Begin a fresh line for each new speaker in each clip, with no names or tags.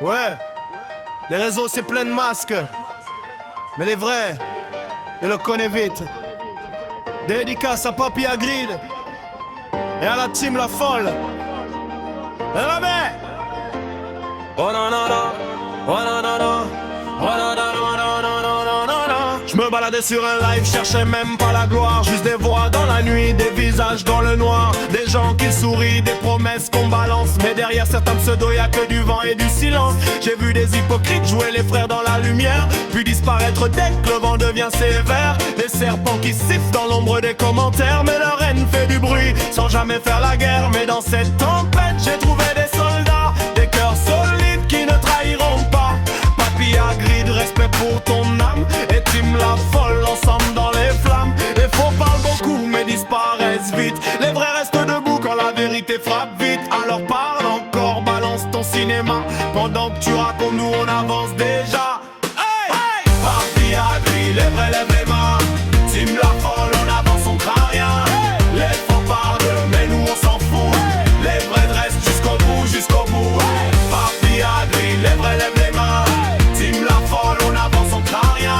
Ouais, les réseaux c'est plein de masques, mais les vrais, ils le connaissent vite. Dédicace à Papi Agrid et à la team La Folle. Et la main. Oh non non non, oh non non non, oh non non non non non non non non. Je me baladais sur un live, cherchais même pas la gloire, juste des voix dans la nuit, des visages dans le noir, des gens qui sourient, des promesses qu'on balance, mais derrière certains pseudos y'a que du vent et du silence. J'ai vu des hypocrites jouer les frères dans la lumière, puis disparaître dès que le vent devient sévère. Des serpents qui sifflent dans l'ombre des commentaires, mais leur haine fait du bruit sans jamais faire la guerre. Mais dans cette tempête j'ai trouvé des soldats, des cœurs solides qui ne trahiront pas. Papi Agrid, respect pour ton âme, et team La Folle, ensemble dans les flammes. Les faux parlent beaucoup mais disparaissent vite, les vrais restent debout quand la vérité frappe vite. Alors parle encore, balance ton cinéma, pendant que tu racontes nous on avance déjà. Hey, hey. Papi Agrid, les vrais lèvent les mains, team La Folle, on avance on craint rien. Hey. Les faux parlent mais nous on s'en fout, hey. Les vrais restent jusqu'au bout, jusqu'au bout. Hey. Papi Agrid, les vrais lèvent les mains, team La Folle, on avance on craint rien.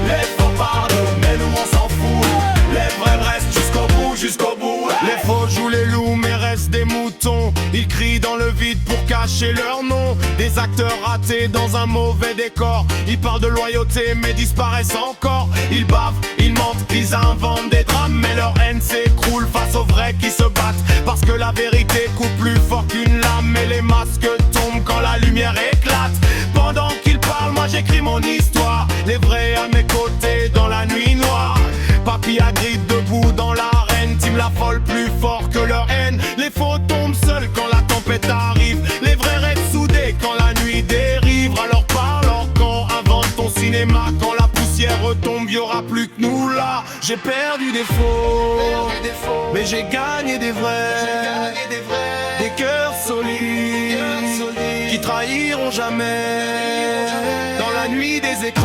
Les faux parlent mais nous on s'en fout, les vrais restent jusqu'au bout, jusqu'au bout. Les faux jouent les loups mais restent des moutons, ils crient dans le vide pour cacher leur nom. Des acteurs ratés dans un mauvais décor, ils parlent de loyauté mais disparaissent encore. Ils bavent, ils mentent, ils inventent des drames, mais leur haine s'écroule face aux vrais qui se battent. Parce que la vérité coupe plus fort qu'une lame, et les masques tombent quand la lumière éclate. Pendant qu'ils parlent, moi j'écris mon histoire, les vrais à mes côtés dans la nuit noire. Papi Agrid debout dans l'arène, team La Folle plus fort que leur haine. Les faux tombent seuls quand la tempête arrive, les vrais restent soudés quand la nuit dérive. Alors parle quand invente ton cinéma, quand la poussière retombe, y'aura plus que nous là. J'ai perdu des faux, mais j'ai gagné des vrais, des cœurs solides qui trahiront jamais. Dans la nuit des éclats